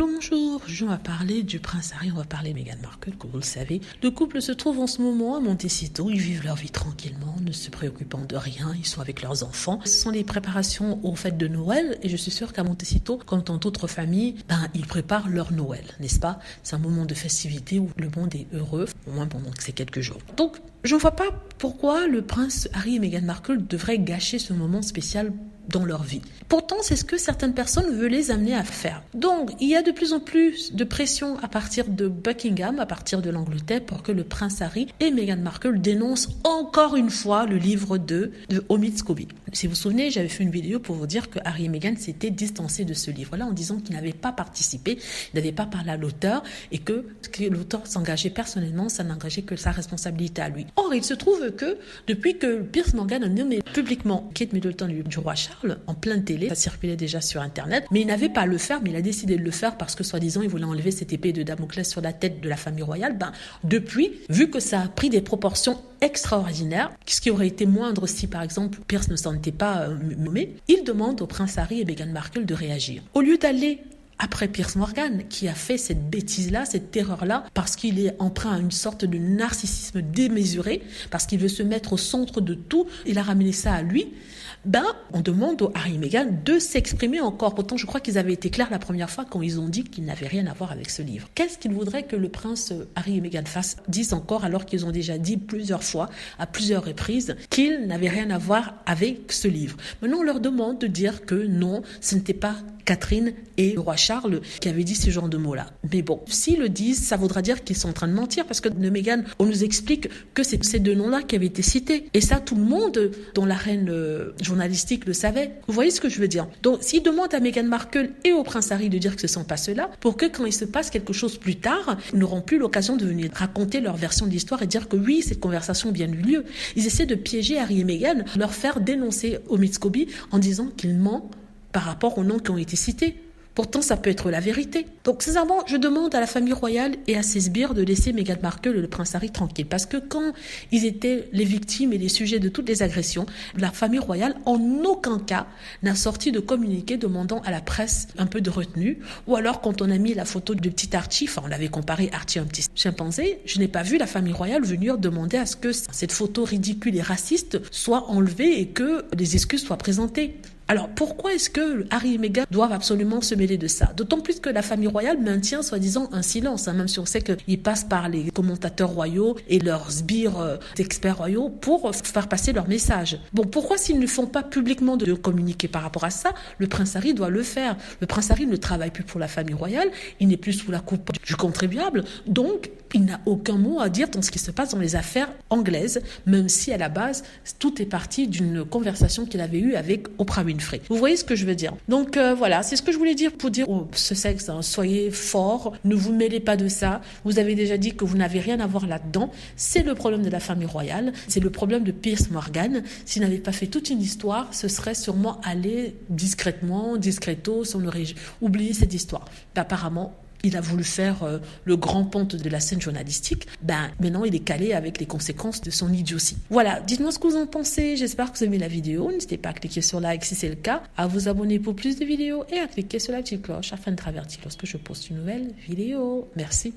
Bonjour, je vais parler du prince Harry, on va parler de Meghan Markle, comme vous le savez. Le couple se trouve en ce moment à Montecito, ils vivent leur vie tranquillement, ne se préoccupant de rien, ils sont avec leurs enfants. Ce sont les préparations aux fêtes de Noël et je suis sûre qu'à Montecito, comme dans d'autres familles, ils préparent leur Noël, n'est-ce pas? C'est un moment de festivité où le monde est heureux, au moins pendant ces quelques jours. Donc, je ne vois pas pourquoi le prince Harry et Meghan Markle devraient gâcher ce moment spécial dans leur vie. Pourtant, c'est ce que certaines personnes veulent les amener à faire. Donc, il y a de plus en plus de pression à partir de Buckingham, à partir de l'Angleterre, pour que le prince Harry et Meghan Markle dénoncent encore une fois le livre de Omid Scobie. Si vous vous souvenez, j'avais fait une vidéo pour vous dire que Harry et Meghan s'étaient distancés de ce livre-là en disant qu'ils n'avaient pas participé, ils n'avaient pas parlé à l'auteur et que l'auteur s'engageait personnellement, ça n'engageait que sa responsabilité à lui. Or, il se trouve que depuis que Piers Morgan a nommé publiquement Kate Middleton du roi Charles en pleine télé, ça circulait déjà sur Internet, mais il n'avait pas à le faire, mais il a décidé de le faire parce que soi-disant il voulait enlever cette épée de Damoclès sur la tête de la famille royale. Depuis, vu que ça a pris des proportions extraordinaires, ce qui aurait été moindre si par exemple Piers ne s'en était pas nommé, il demande au prince Harry et Meghan Markle de réagir. Au lieu d'aller après Piers Morgan, qui a fait cette bêtise-là, cette terreur-là, parce qu'il est emprunt à une sorte de narcissisme démesuré, parce qu'il veut se mettre au centre de tout, il a ramené ça à lui, on demande aux Harry et Meghan de s'exprimer encore. Pourtant, je crois qu'ils avaient été clairs la première fois quand ils ont dit qu'ils n'avaient rien à voir avec ce livre. Qu'est-ce qu'ils voudraient que le prince Harry et Meghan disent encore alors qu'ils ont déjà dit plusieurs fois, à plusieurs reprises, qu'ils n'avaient rien à voir avec ce livre. Maintenant, on leur demande de dire que non, ce n'était pas Catherine et le roi Charles qui avaient dit ce genre de mots-là. Mais bon, s'ils le disent, ça voudra dire qu'ils sont en train de mentir parce que de Meghan, on nous explique que c'est ces deux noms-là qui avaient été cités. Et ça, tout le monde dans l'arène journalistique le savait. Vous voyez ce que je veux dire? Donc, s'ils demandent à Meghan Markle et au prince Harry de dire que ce ne sont pas ceux-là, pour que quand il se passe quelque chose plus tard, ils n'auront plus l'occasion de venir raconter leur version de l'histoire et dire que oui, cette conversation a bien eu lieu. Ils essaient de piéger Harry et Meghan, leur faire dénoncer Omid Scobie en disant qu'il ment par rapport aux noms qui ont été cités. Pourtant, ça peut être la vérité. Donc, sincèrement, je demande à la famille royale et à ses sbires de laisser Meghan Markle et le prince Harry tranquilles. Parce que quand ils étaient les victimes et les sujets de toutes les agressions, la famille royale, en aucun cas, n'a sorti de communiqué demandant à la presse un peu de retenue. Ou alors, quand on a mis la photo de petit Archie, on l'avait comparé Archie à un petit chimpanzé, je n'ai pas vu la famille royale venir demander à ce que cette photo ridicule et raciste soit enlevée et que des excuses soient présentées. Alors, pourquoi est-ce que Harry et Meghan doivent absolument se mêler de ça? D'autant plus que la famille royale maintient soi-disant un silence, même si on sait qu'ils passent par les commentateurs royaux et leurs sbires experts royaux pour faire passer leur message. Bon, pourquoi s'ils ne font pas publiquement de communiquer par rapport à ça, le prince Harry doit le faire. Le prince Harry ne travaille plus pour la famille royale, il n'est plus sous la coupe du contribuable, donc il n'a aucun mot à dire dans ce qui se passe dans les affaires anglaises, même si à la base, tout est parti d'une conversation qu'il avait eue avec Oprah Winfrey. Vous voyez ce que je veux dire? Donc voilà, c'est ce que je voulais dire pour dire au Sussex, soyez forts, ne vous mêlez pas de ça. Vous avez déjà dit que vous n'avez rien à voir là-dedans. C'est le problème de la famille royale, c'est le problème de Piers Morgan. S'il n'avait pas fait toute une histoire, ce serait sûrement aller discretos, on aurait oublié cette histoire. Apparemment, il a voulu faire le grand ponte de la scène journalistique. Maintenant, il est calé avec les conséquences de son idiotie. Voilà, dites-moi ce que vous en pensez. J'espère que vous aimez la vidéo. N'hésitez pas à cliquer sur like si c'est le cas, à vous abonner pour plus de vidéos et à cliquer sur la petite cloche afin de travertir lorsque je poste une nouvelle vidéo. Merci.